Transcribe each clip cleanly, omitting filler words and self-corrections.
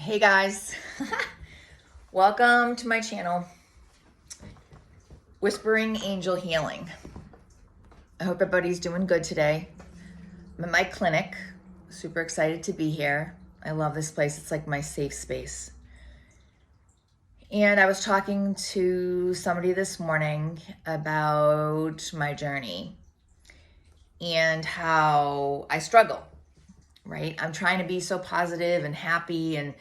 Hey guys, welcome to my channel, Whispering Angel Healing. I hope everybody's doing good today. I'm at my clinic, super excited to be here. I love this place, it's like my safe space. And I was talking to somebody this morning about my journey and how I struggle. Right? I'm trying to be so positive and happy and,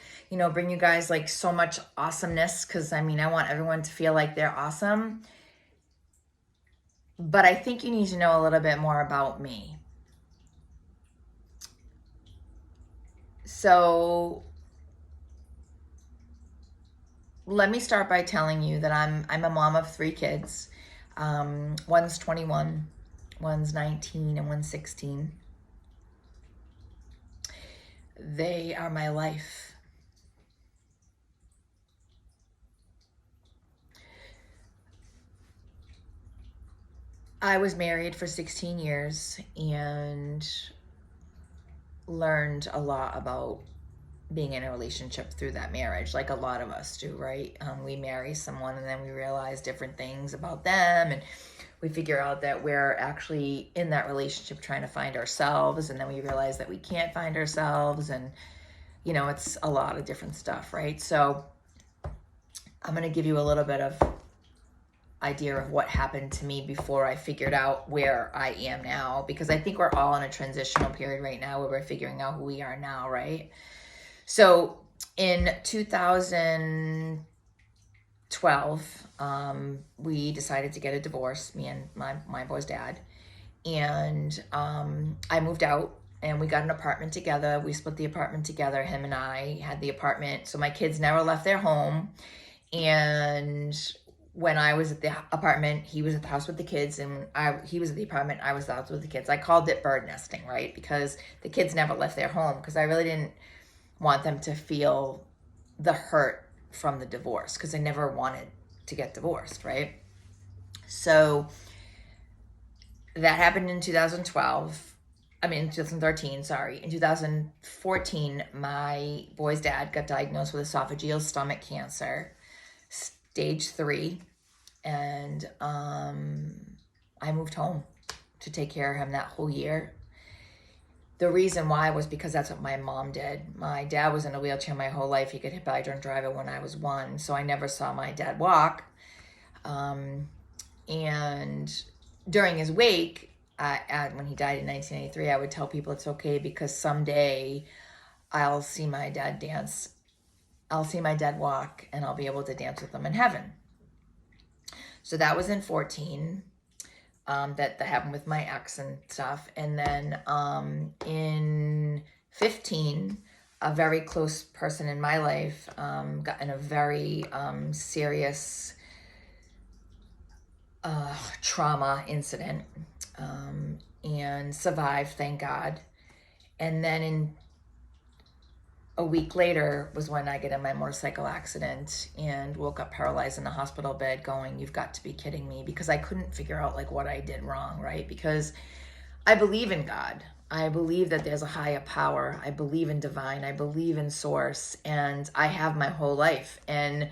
bring you guys like so much awesomeness because I want everyone to feel like they're awesome. But I think you need to know a little bit more about me. So let me start by telling you that I'm a mom of 3 kids. One's 21, one's 19, and one's 16. They are my life. I was married for 16 years and learned a lot about being in a relationship through that marriage, like a lot of us do, right? We marry someone and then we realize different things about them, and we figure out that we're actually in that relationship trying to find ourselves, and then we realize that we can't find ourselves, and it's a lot of different stuff, right? So I'm going to give you a little bit of idea of what happened to me before I figured out where I am now, because I think we're all in a transitional period right now where we're figuring out who we are now, right? So in 2012, we decided to get a divorce, me and my boy's dad, and I moved out and we got an apartment together. We split the apartment together. Him and I had the apartment, so my kids never left their home. And when I was at the apartment, he was at the house with the kids, and he was at the apartment, I was at the house with the kids. I called it bird nesting, right? Because the kids never left their home, because I really didn't want them to feel the hurt from the divorce, because I never wanted to get divorced, right? So that happened in 2013, sorry. In 2014, my boy's dad got diagnosed with esophageal stomach cancer, stage 3, and I moved home to take care of him that whole year. The reason why was because that's what my mom did. My dad was in a wheelchair my whole life. He got hit by a drunk driver when I was 1, so I never saw my dad walk. And during his wake, when he died in 1983, I would tell people it's okay because someday I'll see my dad dance. I'll see my dad walk, and I'll be able to dance with him in heaven. So that was in 14. That happened with my ex and stuff. And then in 15, a very close person in my life got in a very serious trauma incident and survived, thank God. And then a week later was when I got in my motorcycle accident and woke up paralyzed in the hospital bed going, you've got to be kidding me, because I couldn't figure out like what I did wrong, right? Because I believe in God. I believe that there's a higher power. I believe in divine. I believe in source, and I have my whole life. And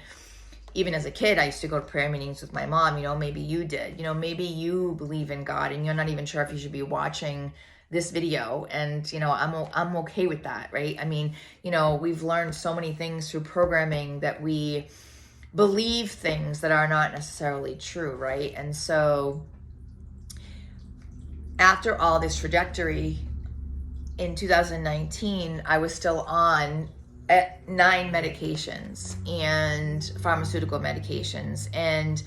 even as a kid, I used to go to prayer meetings with my mom. Maybe you did. Maybe you believe in God and you're not even sure if you should be watching this video, and I'm okay with that, right? We've learned so many things through programming that we believe things that are not necessarily true, right? And so after all this trajectory, in 2019, I was still on 9 medications and pharmaceutical medications, and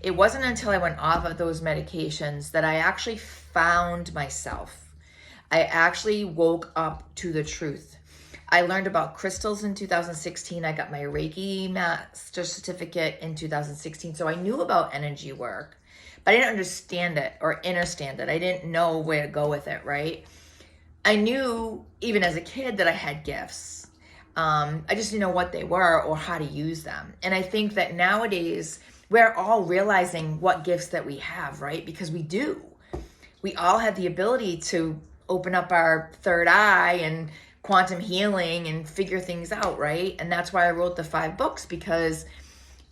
it wasn't until I went off of those medications that I actually found myself. I actually woke up to the truth. I learned about crystals in 2016. I got my Reiki Master Certificate in 2016. So I knew about energy work, but I didn't understand it or understand it. I didn't know where to go with it, right? I knew even as a kid that I had gifts. I just didn't know what they were or how to use them. And I think that nowadays we're all realizing what gifts that we have, right? Because we do. We all have the ability to open up our third eye and quantum healing and figure things out, right? And that's why I wrote the 5 books, because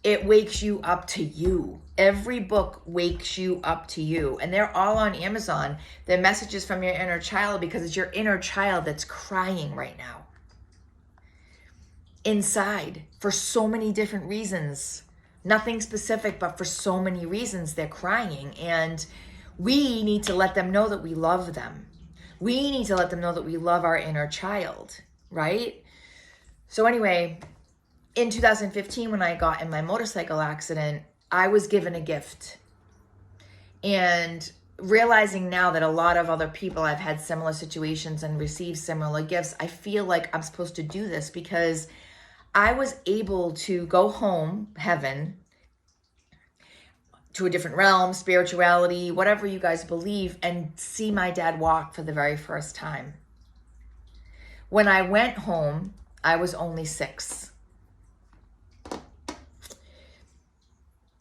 it wakes you up to you. Every book wakes you up to you. And they're all on Amazon. They're messages from your inner child, because it's your inner child that's crying right now. Inside, for so many different reasons. Nothing specific, but for so many reasons they're crying. And we need to let them know that we love them. We need to let them know that we love our inner child, right? So anyway, in 2015, when I got in my motorcycle accident, I was given a gift. And realizing now that a lot of other people have had similar situations and received similar gifts, I feel like I'm supposed to do this, because I was able to go home, heaven, to a different realm, spirituality, whatever you guys believe, and see my dad walk for the very first time. When I went home, I was only 6.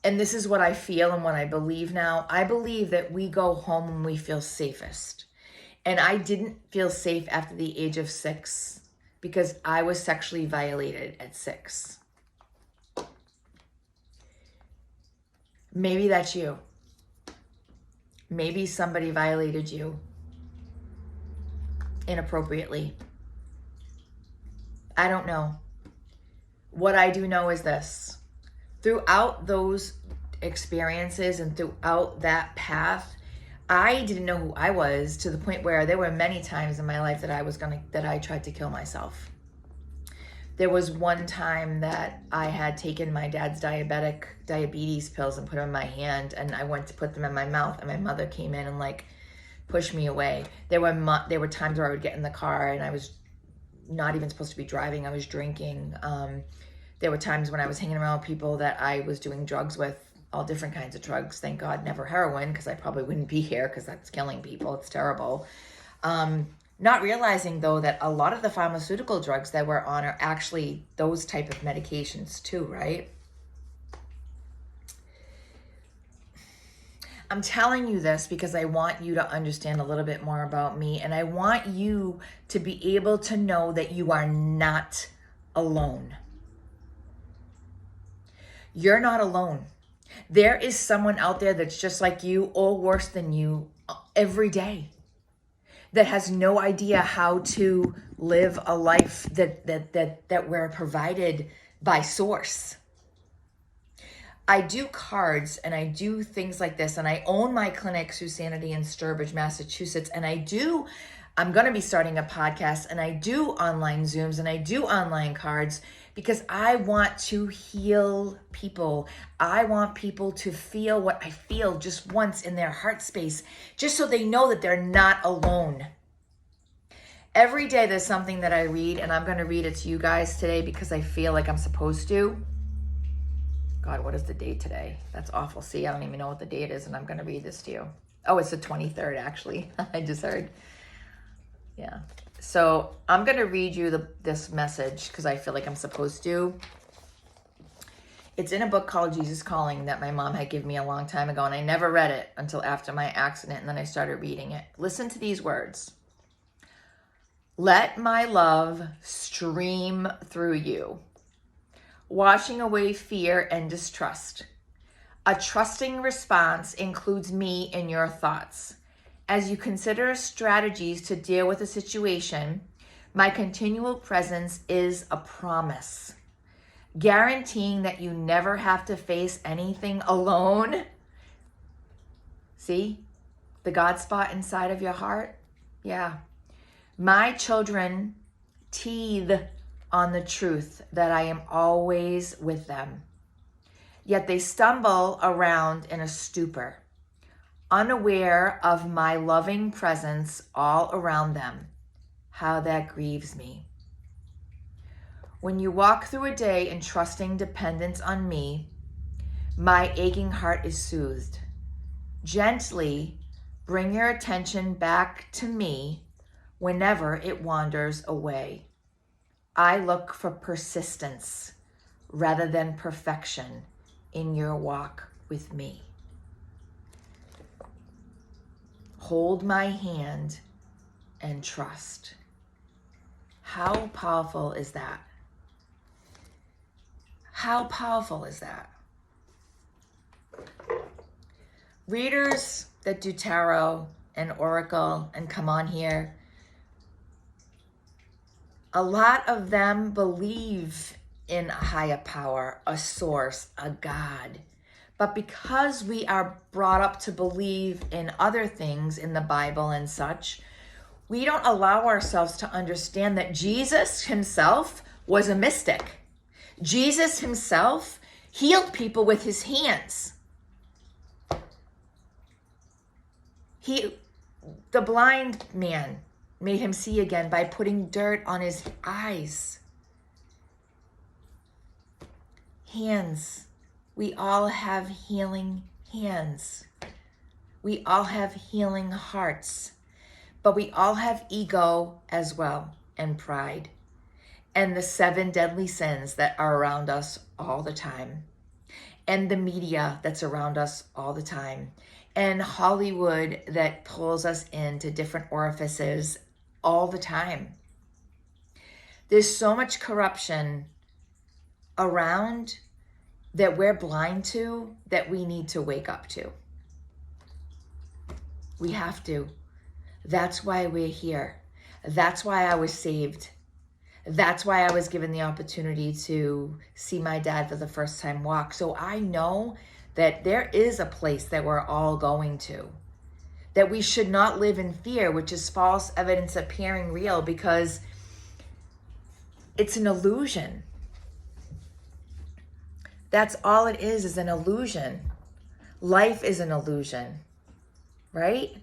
And this is what I feel and what I believe now. I believe that we go home when we feel safest. And I didn't feel safe after the age of 6, because I was sexually violated at 6. Maybe that's you. Maybe somebody violated you inappropriately. I don't know. What I do know is this. Throughout those experiences and throughout that path, I didn't know who I was, to the point where there were many times in my life that I tried to kill myself. There was one time that I had taken my dad's diabetes pills and put them in my hand, and I went to put them in my mouth, and my mother came in and like pushed me away. There were times where I would get in the car and I was not even supposed to be driving. I was drinking. There were times when I was hanging around people that I was doing drugs with, all different kinds of drugs. Thank God, never heroin, because I probably wouldn't be here, because that's killing people. It's terrible. Not realizing, though, that a lot of the pharmaceutical drugs that we're on are actually those type of medications too, right? I'm telling you this because I want you to understand a little bit more about me, and I want you to be able to know that you are not alone. You're not alone. There is someone out there that's just like you or worse than you every day, that has no idea how to live a life that we're provided by Source. I do cards and I do things like this, and I own my clinic, SuSanity, in Sturbridge, Massachusetts, and I'm going to be starting a podcast, and I do online Zooms and I do online cards, because I want to heal people. I want people to feel what I feel just once in their heart space, just so they know that they're not alone. Every day there's something that I read, and I'm going to read it to you guys today because I feel like I'm supposed to. God, what is the date today? That's awful. See, I don't even know what the date is, and I'm going to read this to you. Oh, it's the 23rd, actually. I just heard. Yeah. So I'm going to read you this message because I feel like I'm supposed to. It's in a book called Jesus Calling that my mom had given me a long time ago, and I never read it until after my accident, and then I started reading it. Listen to these words. Let my love stream through you, washing away fear and distrust. A trusting response includes me in your thoughts. As you consider strategies to deal with a situation, my continual presence is a promise, guaranteeing that you never have to face anything alone. See the God spot inside of your heart? Yeah. My children teethe on the truth that I am always with them, yet they stumble around in a stupor, unaware of my loving presence all around them. How that grieves me. When you walk through a day in trusting dependence on me, my aching heart is soothed. Gently bring your attention back to me whenever it wanders away. I look for persistence rather than perfection in your walk with me. Hold my hand and trust. How powerful is that? How powerful is that? Readers that do tarot and oracle and come on here, a lot of them believe in a higher power, a source, a God. But because we are brought up to believe in other things in the Bible and such, we don't allow ourselves to understand that Jesus himself was a mystic. Jesus himself healed people with his hands. The blind man made him see again by putting dirt on his eyes. Hands. We all have healing hands. We all have healing hearts. But we all have ego as well, and pride. And the 7 deadly sins that are around us all the time. And the media that's around us all the time. And Hollywood that pulls us into different orifices all the time. There's so much corruption around that we're blind to, that we need to wake up to. We have to. That's why we're here. That's why I was saved. That's why I was given the opportunity to see my dad for the first time walk. So I know that there is a place that we're all going to. That we should not live in fear, which is false evidence appearing real, because it's an illusion. That's all it is an illusion. Life is an illusion, right?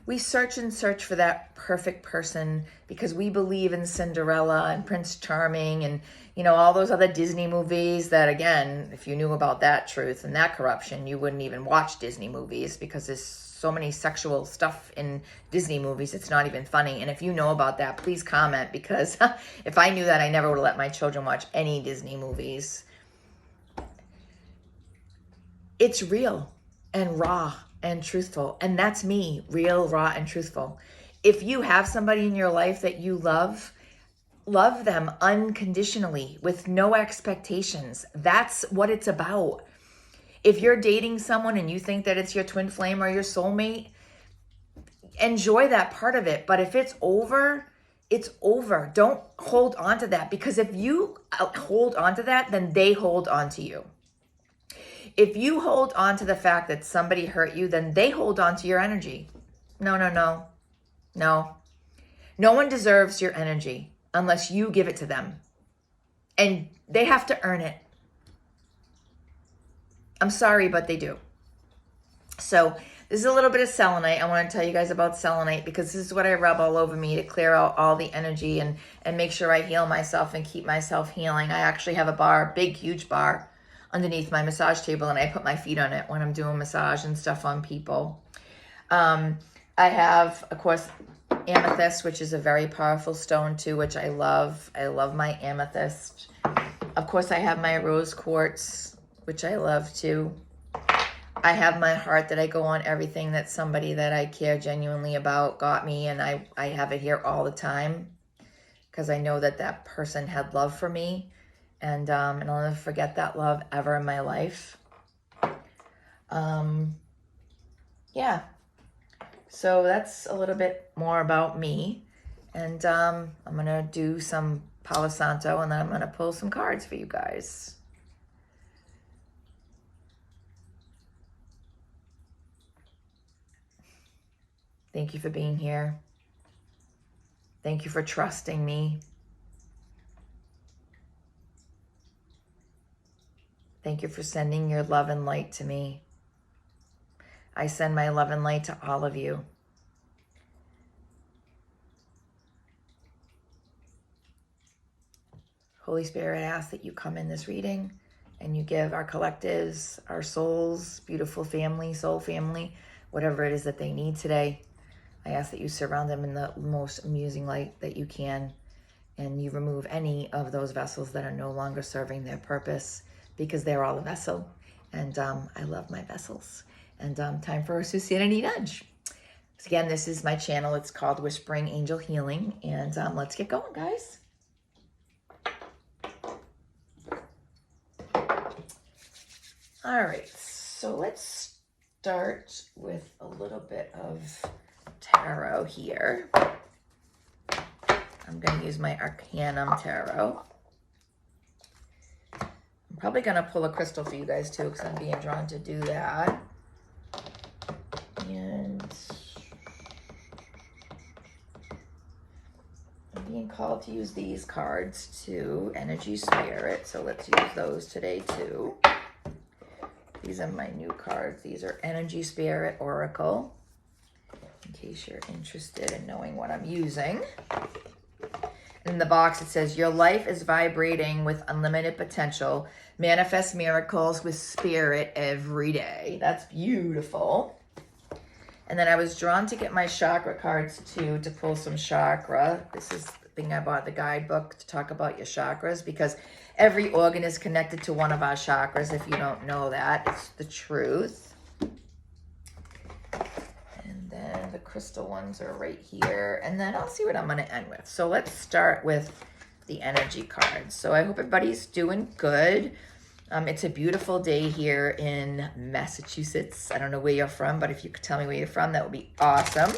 We search and search for that perfect person because we believe in Cinderella and Prince Charming and, all those other Disney movies that, again, if you knew about that truth and that corruption, you wouldn't even watch Disney movies because there's so many sexual stuff in Disney movies. It's not even funny. And if you know about that, please comment, because if I knew that, I never would have let my children watch any Disney movies. It's real and raw and truthful. And that's me, real, raw, and truthful. If you have somebody in your life that you love them unconditionally with no expectations. That's what it's about. If you're dating someone and you think that it's your twin flame or your soulmate, enjoy that part of it. But if it's over, it's over. Don't hold on to that, because if you hold on to that, then they hold on to you. If you hold on to the fact that somebody hurt you, then they hold on to your energy. No. No one deserves your energy unless you give it to them. And they have to earn it. I'm sorry, but they do. So this is a little bit of selenite. I want to tell you guys about selenite because this is what I rub all over me to clear out all the energy and make sure I heal myself and keep myself healing. I actually have a bar, big, huge bar underneath my massage table, and I put my feet on it when I'm doing massage and stuff on people. I have, of course, amethyst, which is a very powerful stone too, which I love. I love my amethyst. Of course, I have my rose quartz, which I love too. I have my heart that I go on everything that somebody that I care genuinely about got me, and I have it here all the time because I know that that person had love for me, and I'll never forget that love ever in my life. Yeah. So that's a little bit more about me, and I'm going to do some Palo Santo, and then I'm going to pull some cards for you guys. Thank you for being here. Thank you for trusting me. Thank you for sending your love and light to me. I send my love and light to all of you. Holy Spirit, I ask that you come in this reading and you give our collectives, our souls, beautiful family, soul family, whatever it is that they need today. I ask that you surround them in the most amusing light that you can, and you remove any of those vessels that are no longer serving their purpose, because they're all a vessel, and I love my vessels. And time for a SuSanitynudge. So again, this is my channel. It's called Whispering Angel Healing. And let's get going, guys. All right, so let's start with a little bit of tarot here. I'm going to use my Arcanum Tarot. I'm probably going to pull a crystal for you guys too, because I'm being drawn to do that. And I'm being called to use these cards too, Energy Spirit. So let's use those today too. These are my new cards. These are Energy Spirit Oracle, in case you're interested in knowing what I'm using. In the box, it says, your life is vibrating with unlimited potential. Manifest miracles with spirit every day. That's beautiful. And then I was drawn to get my chakra cards too, to pull some chakra. This is the thing I bought, the guidebook to talk about your chakras, because every organ is connected to one of our chakras. If you don't know that, it's the truth. And then the crystal ones are right here. And then I'll see what I'm going to end with. So let's start with the energy cards. So I hope everybody's doing good. It's a beautiful day here in Massachusetts. I don't know where you're from, but if you could tell me where you're from, that would be awesome.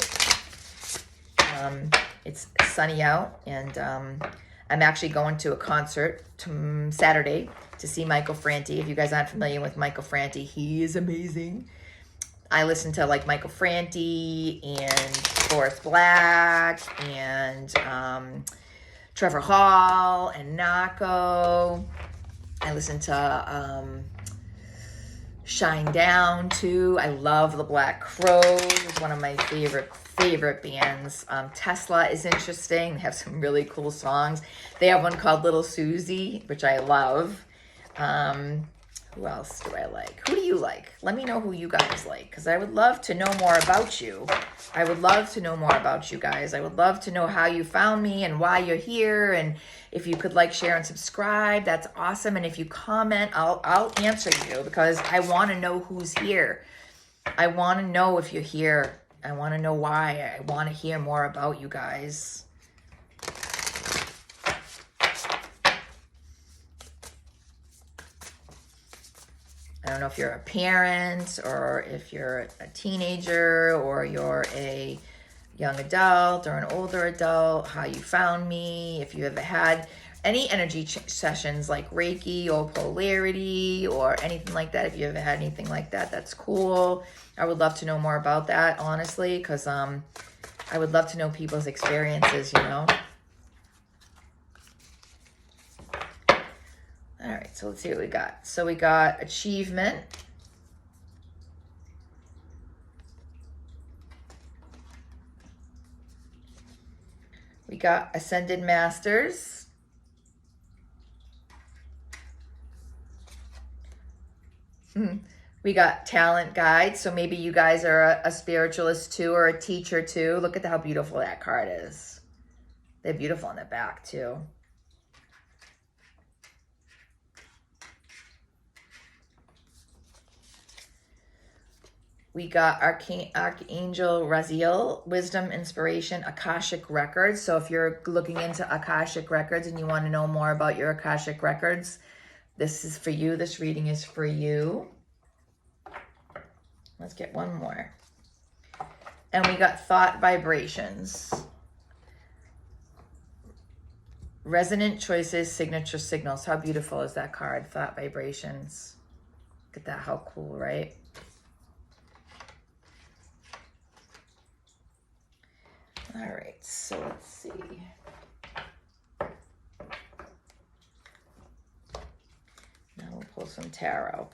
It's sunny out, and I'm actually going to a concert Saturday to see Michael Franti. If you guys aren't familiar with Michael Franti, he is amazing. I listen to like Michael Franti and Forrest Black and Trevor Hall and Nako. I listen to Shine Down too. I love the Black Crowes. It's one of my favorite bands. Tesla is interesting. They have some really cool songs. They have one called Little Susie, which I love. Who else do I like? Who do you like? Let me know who you guys like, because I would love to know more about you. I would love to know more about you guys. I would love to know how you found me and why you're here. And if you could like, share, and subscribe, that's awesome. And if you comment, I'll answer you, because I want to know who's here. I want to know if you're here. I want to know why. I want to hear more about you guys. I don't know if you're a parent, or if you're a teenager, or you're a young adult or an older adult, how you found me, if you ever had any energy sessions like Reiki or polarity or anything like that. If you ever had anything like that, that's cool. I would love to know more about that, honestly, because I would love to know people's experiences, you know. All right, so let's see what we got. So we got achievement. We got ascended masters. We got talent guide. So maybe you guys are a spiritualist too, or a teacher too. Look at how beautiful that card is. They're beautiful on the back too. We got Archangel Raziel, Wisdom, Inspiration, Akashic Records. So if you're looking into Akashic Records and you want to know more about your Akashic Records, this is for you. This reading is for you. Let's get one more. And we got Thought Vibrations. Resonant Choices, Signature Signals. How beautiful is that card? Thought Vibrations. Look at that. How cool, right? All right, so let's see. Now we'll pull some tarot.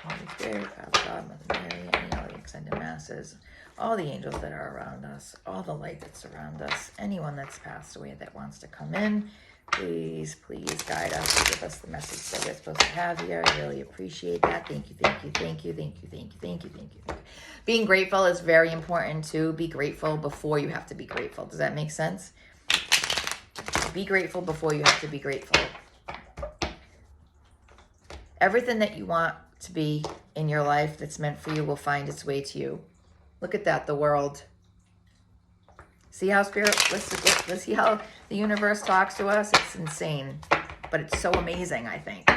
Holy Spirit, Father God, Mother Mary, and all the extended masses, all the angels that are around us, all the light that's around us, anyone that's passed away that wants to come in, please guide us, give us the message that we're supposed to have here. I really appreciate that. Thank you, thank you, thank you, thank you, thank you, thank you, thank you. Being grateful is very important too. Be grateful before you have to be grateful. Does that make sense? Be grateful before you have to be grateful. Everything that you want to be in your life that's meant for you will find its way to you. Look at that, the world. See how let's see how the universe talks to us? It's insane, but it's so amazing, I think.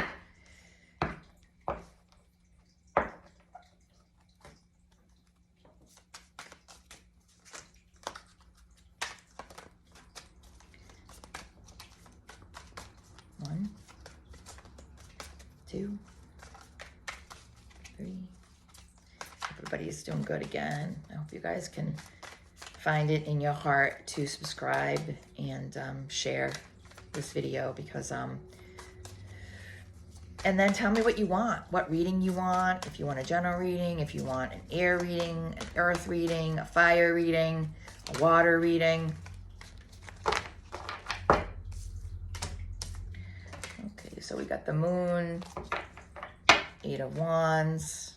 One, two, three. Everybody is doing good again. I hope you guys can find it in your heart to subscribe and share this video, because and then tell me what you want, what reading you want, if you want a general reading, if you want an air reading, an earth reading, a fire reading, a water reading. Okay, so we got the moon, 8 of Wands,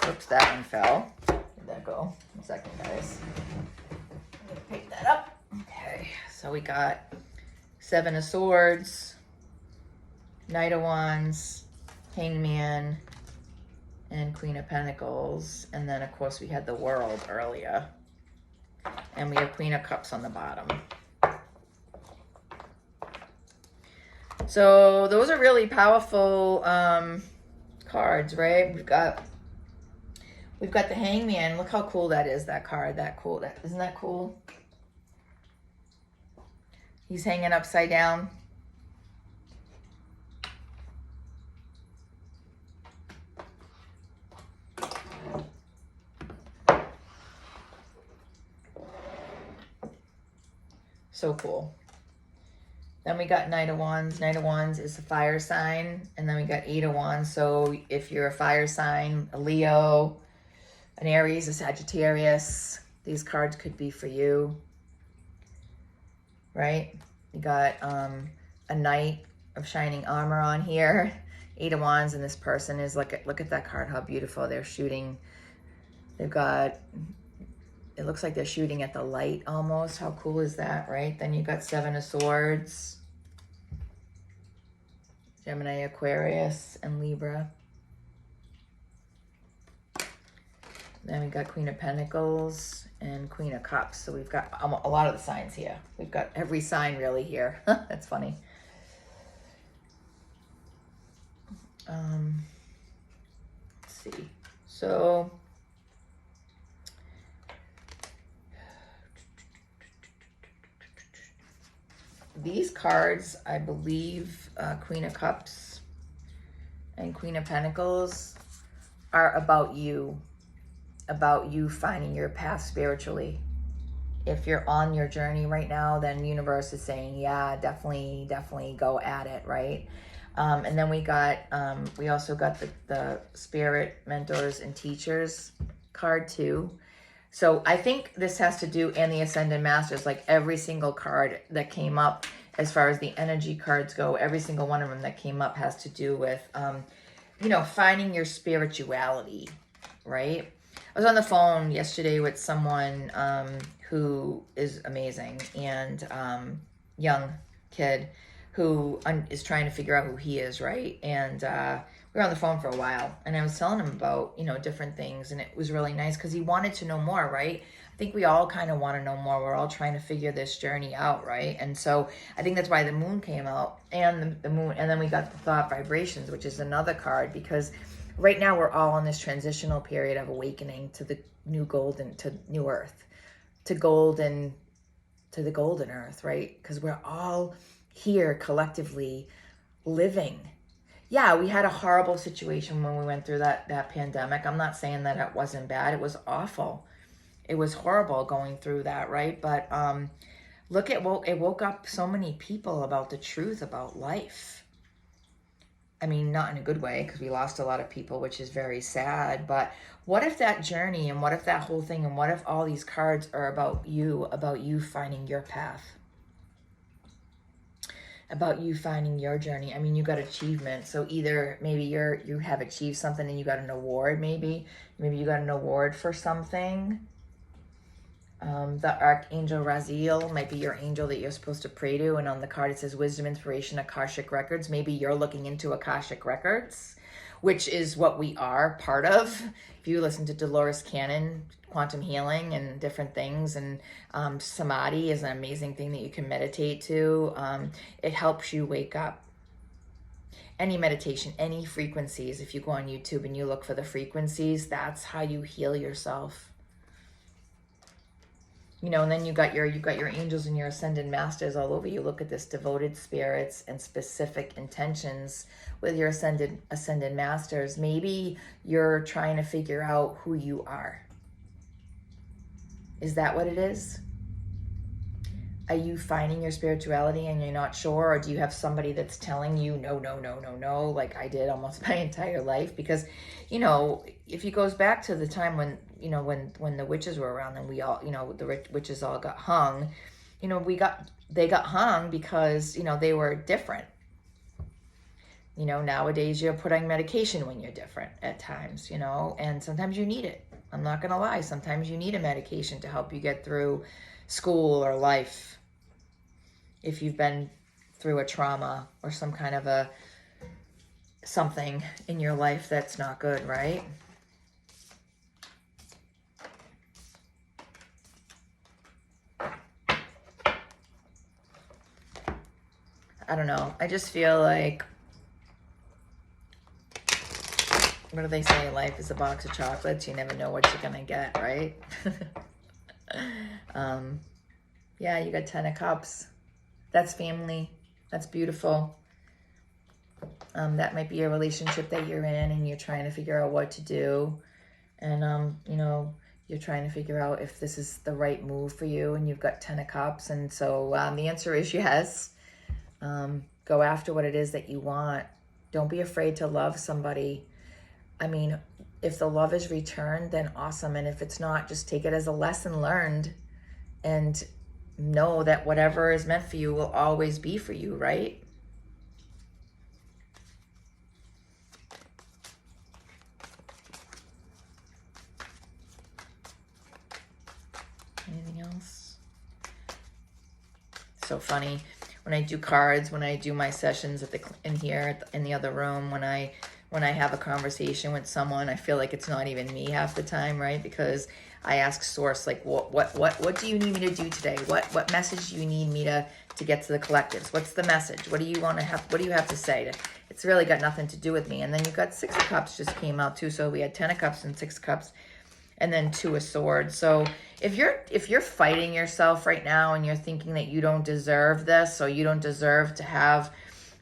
Oops, that one fell. Where'd that go? 1 second, guys. I'm gonna pick that up. Okay, so we got 7 of Swords, Knight of Wands, Hangman, and Queen of Pentacles. And then, of course, we had the World earlier. And we have Queen of Cups on the bottom. So those are really powerful cards, right? We've got the Hangman. Look how cool that is, that card. Isn't that cool? He's hanging upside down. So cool. Then we got Knight of Wands. Knight of Wands is a fire sign. And then we got 8 of Wands. So if you're a fire sign, a Leo, an Aries, a Sagittarius, these cards could be for you, right? You got a Knight of Shining Armor on here, 8 of Wands, and this person is, look at that card, how beautiful. They're shooting. They've got, it looks like they're shooting at the light almost. How cool is that, right? Then you got 7 of Swords, Gemini, Aquarius, and Libra. Then we got Queen of Pentacles and Queen of Cups. So we've got a lot of the signs here. We've got every sign really here. That's funny. Let's see. So these cards, I believe, Queen of Cups and Queen of Pentacles, are about you finding your path spiritually. If you're on your journey right now, then the universe is saying, yeah, definitely go at it, right? And then we also got the Spirit Mentors and Teachers card too. So I think this has to do, and the Ascended Masters, like every single card that came up, as far as the energy cards go, every single one of them that came up has to do with, finding your spirituality, right? I was on the phone yesterday with someone who is amazing, and young kid who is trying to figure out who he is, right? And we were on the phone for a while, and I was telling him about, different things, and it was really nice because he wanted to know more, right? I think we all kind of want to know more. We're all trying to figure this journey out, right? And so I think that's why the moon came out, and the moon, and then we got the Thought Vibrations, which is another card, because right now we're all in this transitional period of awakening to the new golden, to new earth, to the golden earth, right? Because we're all here collectively living. Yeah, we had a horrible situation when we went through that pandemic. I'm not saying that it wasn't bad. It was awful. It was horrible going through that, right? But look at, it woke up so many people about the truth about life. I mean, not in a good way, because we lost a lot of people, which is very sad. But what if that journey, and what if that whole thing, and what if all these cards are about you finding your path, about you finding your journey? I mean, you got achievement. So either maybe you have achieved something and you got an award, maybe you got an award for something. The Archangel Raziel might be your angel that you're supposed to pray to. And on the card, it says wisdom, inspiration, Akashic Records. Maybe you're looking into Akashic Records, which is what we are part of. If you listen to Dolores Cannon, quantum healing and different things, and samadhi is an amazing thing that you can meditate to. It helps you wake up. Any meditation, any frequencies, if you go on YouTube and you look for the frequencies, that's how you heal yourself. You know, and then you got your angels and your ascended masters all over you. Look at this, devoted spirits and specific intentions with your ascended masters. Maybe you're trying to figure out who you are. Is that what it is? Are you finding your spirituality and you're not sure? Or do you have somebody that's telling you, no, no, no, no, no, like I did almost my entire life? Because, you know, if it goes back to the time when, you know, when the witches were around and we all, you know, the witches all got hung, you know, they got hung because, you know, they were different. You know, nowadays you're putting medication when you're different at times, you know, and sometimes you need it. I'm not going to lie. Sometimes you need a medication to help you get through school or life. If you've been through a trauma or some kind of something in your life that's not good, right? I don't know. I just feel like, what do they say? Life is a box of chocolates. You never know what you're going to get, right? Yeah, you got 10 of Cups. That's family. That's beautiful. That might be a relationship that you're in and you're trying to figure out what to do. And, you know, you're trying to figure out if this is the right move for you, and you've got 10 of Cups. And so the answer is yes. Go after what it is that you want. Don't be afraid to love somebody. I mean, if the love is returned, then awesome. And if it's not, just take it as a lesson learned and know that whatever is meant for you will always be for you, right? Anything else? So funny. When I do cards, when I do my sessions in the other room, when I have a conversation with someone, I feel like it's not even me half the time, right? Because I ask source, like, what do you need me to do today? What message do you need me to get to the collectives? What's the message? What do you want to have? What do you have to say? It's really got nothing to do with me. And then you got 6 of Cups just came out too. So we had 10 of Cups and 6 of Cups, and then 2 of Swords. So if you're fighting yourself right now and you're thinking that you don't deserve this, or you don't deserve to have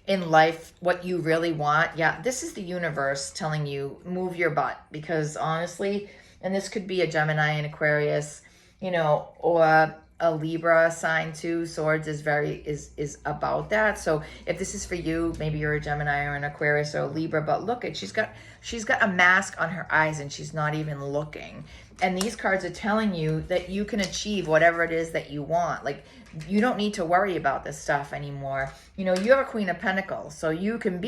in life what you really want, yeah, this is the universe telling you, move your butt. Because honestly, and this could be a Gemini and Aquarius, you know, or a Libra sign too. Swords is about that. So if this is for you, maybe you're a Gemini or an Aquarius or a Libra, but look at, she's got a mask on her eyes and she's not even looking. And these cards are telling you that you can achieve whatever it is that you want. Like, you don't need to worry about this stuff anymore. You know, you have a Queen of Pentacles, so you can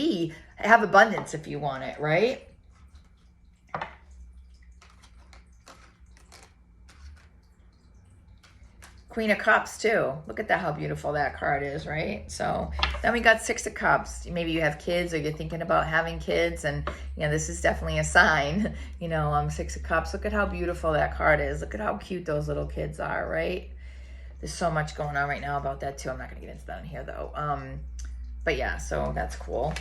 have abundance if you want it, right? Queen of Cups too. Look at that, how beautiful that card is, right? So then we got 6 of Cups. Maybe you have kids, or you're thinking about having kids, and you know, this is definitely a sign. You know, 6 of Cups. Look at how beautiful that card is. Look at how cute those little kids are, right? There's so much going on right now about that too. I'm not going to get into that in here though. But yeah, so that's cool.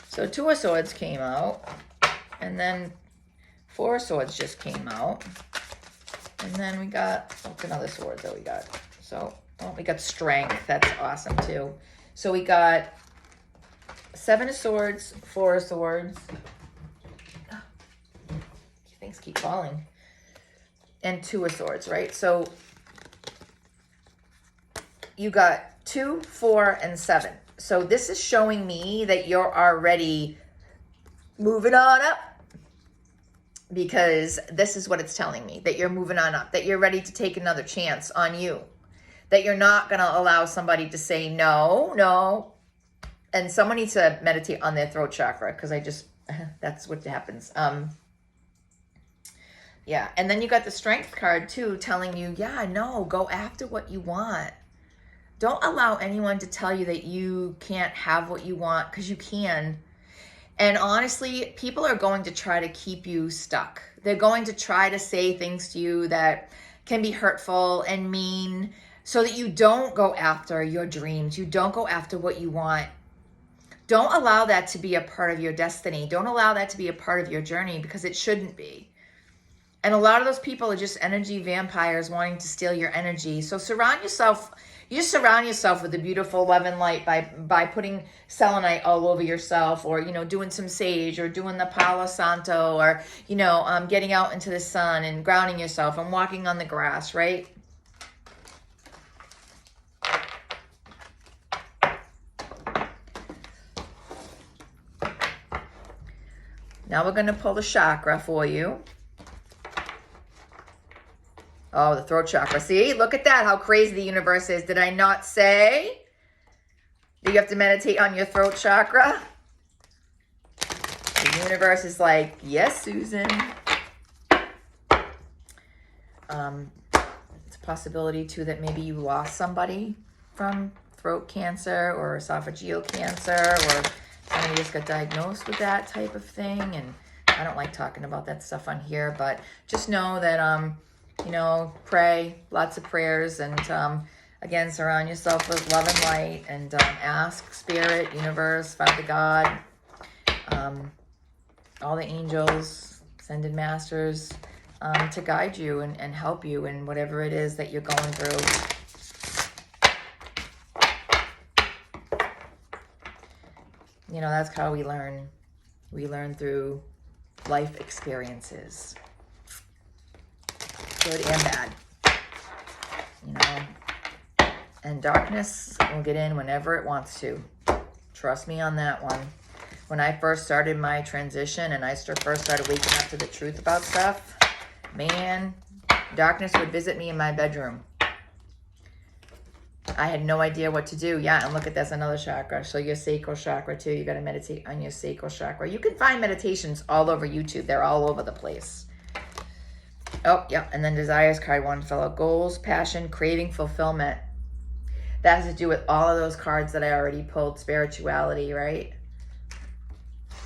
So 2 of Swords came out, and then 4 of Swords just came out, and then we got, what's another sword that we got? So we got Strength. That's awesome too. So we got Seven of Swords, Four of Swords. Things keep falling. And Two of Swords, right? So you got 2, 4, and 7. So this is showing me that you're already moving on up, because this is what it's telling me, that you're moving on up, that you're ready to take another chance on you, that you're not going to allow somebody to say no. And someone needs to meditate on their throat chakra, because that's what happens. Yeah. And then you got the Strength card too, telling you, yeah, no, go after what you want. Don't allow anyone to tell you that you can't have what you want, because you can. And honestly, people are going to try to keep you stuck. They're going to try to say things to you that can be hurtful and mean, so that you don't go after your dreams. You don't go after what you want. Don't allow that to be a part of your destiny. Don't allow that to be a part of your journey, because it shouldn't be. And a lot of those people are just energy vampires wanting to steal your energy. So you just surround yourself with the beautiful love and light by putting selenite all over yourself, or, doing some sage, or doing the Palo Santo, or, getting out into the sun and grounding yourself and walking on the grass, right? Now we're going to pull the chakra for you. Oh, the throat chakra. See, look at that, how crazy the universe is. Did I not say that you have to meditate on your throat chakra? The universe is like, yes, Susan. It's a possibility, too, that maybe you lost somebody from throat cancer or esophageal cancer, or somebody just got diagnosed with that type of thing. And I don't like talking about that stuff on here, but just know that, pray, lots of prayers, and again, surround yourself with love and light, and ask Spirit, Universe, Father God, all the angels, Ascended Masters, to guide you and help you in whatever it is that you're going through. That's how we learn. We learn through life experiences. Good and bad, and darkness will get in whenever it wants to. Trust me on that one. When I first started my transition and I first started waking up to the truth about stuff, man, darkness would visit me in my bedroom. I had no idea what to do. Yeah, and look at that's another chakra. So your sacral chakra too. You got to meditate on your sacral chakra. You can find meditations all over YouTube. They're all over the place. Oh, yeah, and then desires card 1 fell out. Goals, passion, craving, fulfillment. That has to do with all of those cards that I already pulled. Spirituality, right?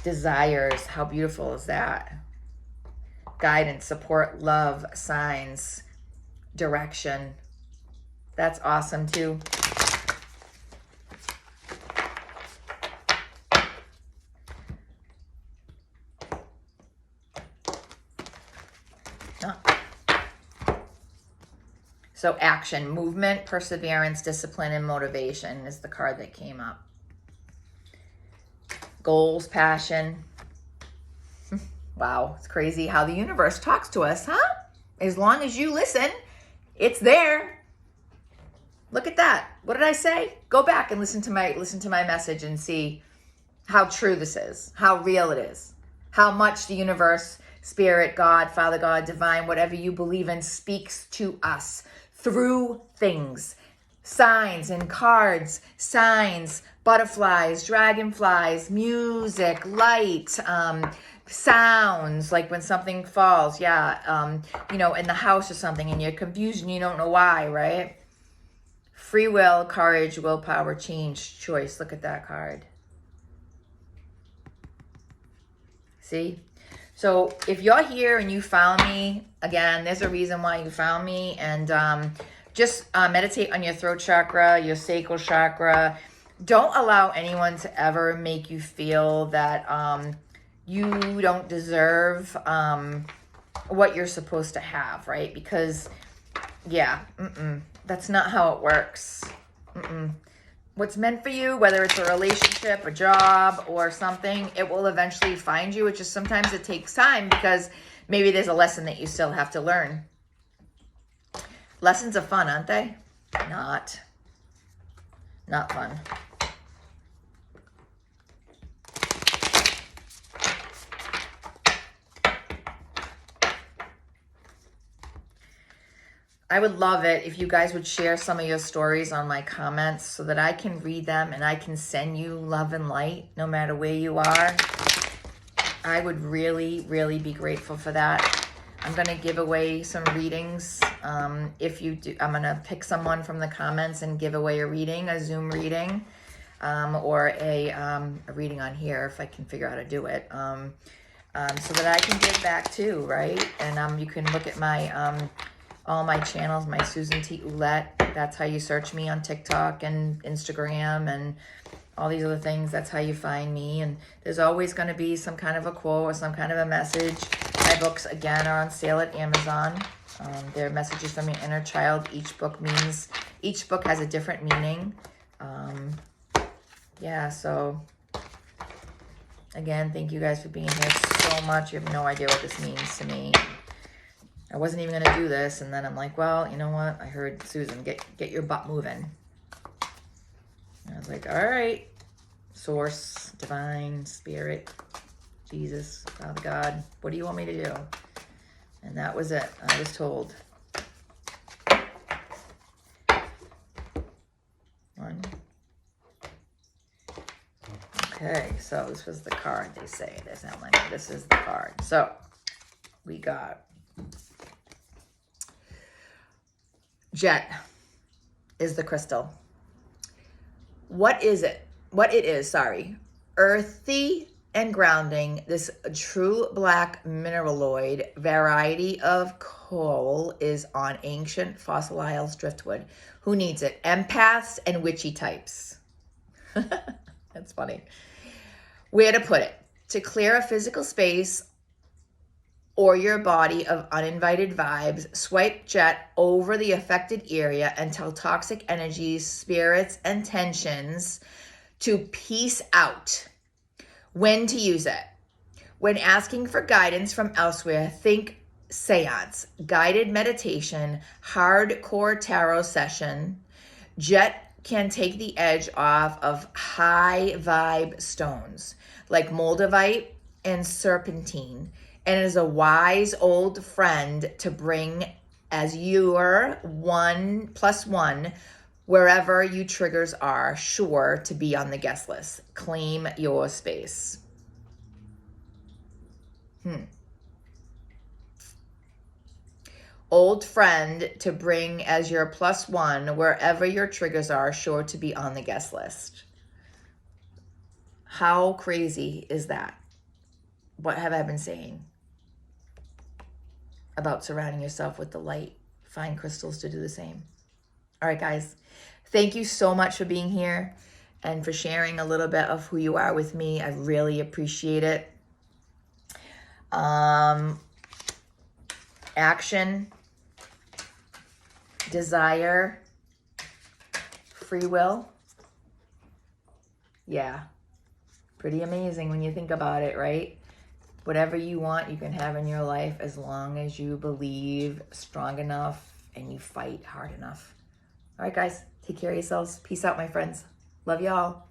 Desires, how beautiful is that? Guidance, support, love, signs, direction. That's awesome too. So action, movement, perseverance, discipline, and motivation is the card that came up. Goals, passion. Wow, it's crazy how the universe talks to us, huh? As long as you listen, it's there. Look at that. What did I say? Go back and listen to my message and see how true this is, how real it is, how much the universe, spirit, God, Father God, divine, whatever you believe in, speaks to us through things, signs and cards, signs, butterflies, dragonflies, music, light, sounds, like when something falls, in the house or something, and you're confused and you don't know why, right? Free will, courage, willpower, change, choice. Look at that card. See? So if you're here and you found me, again, there's a reason why you found me. And just meditate on your throat chakra, your sacral chakra. Don't allow anyone to ever make you feel that you don't deserve what you're supposed to have, right? Because, yeah, that's not how it works. what's meant for you, whether it's a relationship, a job, or something, it will eventually find you. It's just sometimes it takes time because maybe there's a lesson that you still have to learn. Lessons are fun, aren't they? Not fun. I would love it if you guys would share some of your stories on my comments so that I can read them and I can send you love and light no matter where you are. I would really, really be grateful for that. I'm going to give away some readings. If you do, I'm going to pick someone from the comments and give away a reading, a Zoom reading, or a reading on here if I can figure out how to do it. So that I can give back too, right? And you can look at my all my channels, my SuSanitynudge. That's how you search me on TikTok and Instagram and all these other things. That's how you find me. And there's always going to be some kind of a quote or some kind of a message. My books, again, are on sale at Amazon. They're messages from your inner child. Each book has a different meaning. Yeah, so again, thank you guys for being here so much. You have no idea what this means to me. I wasn't even going to do this, and then I'm like, well, you know what? I heard Susan, get your butt moving. And I was like, all right, source, divine, spirit, Jesus, Father God, what do you want me to do? And that was it. I was told. One. Okay, so this was the card, they say. There's not like this is the card. So we got Jet is the crystal. What is it? What it is, sorry. Earthy and grounding. This true black mineraloid variety of coal is on ancient fossilized driftwood. Who needs it? Empaths and witchy types. That's funny. Where to put it? To clear a physical space or your body of uninvited vibes, swipe Jet over the affected area and tell toxic energies, spirits, and tensions to peace out. When to use it? When asking for guidance from elsewhere, think seance, guided meditation, hardcore tarot session. Jet can take the edge off of high vibe stones like moldavite and serpentine, and is a wise old friend to bring as your 1+1 wherever you triggers are, sure to be on the guest list. Claim your space. Old friend to bring as your +1 wherever your triggers are, sure to be on the guest list. How crazy is that? What have I been saying about surrounding yourself with the light? Find crystals to do the same. All right, guys. Thank you so much for being here and for sharing a little bit of who you are with me. I really appreciate it. Action, desire, free will. Yeah, pretty amazing when you think about it, right? Whatever you want, you can have in your life as long as you believe strong enough and you fight hard enough. All right, guys, take care of yourselves. Peace out, my friends. Love y'all.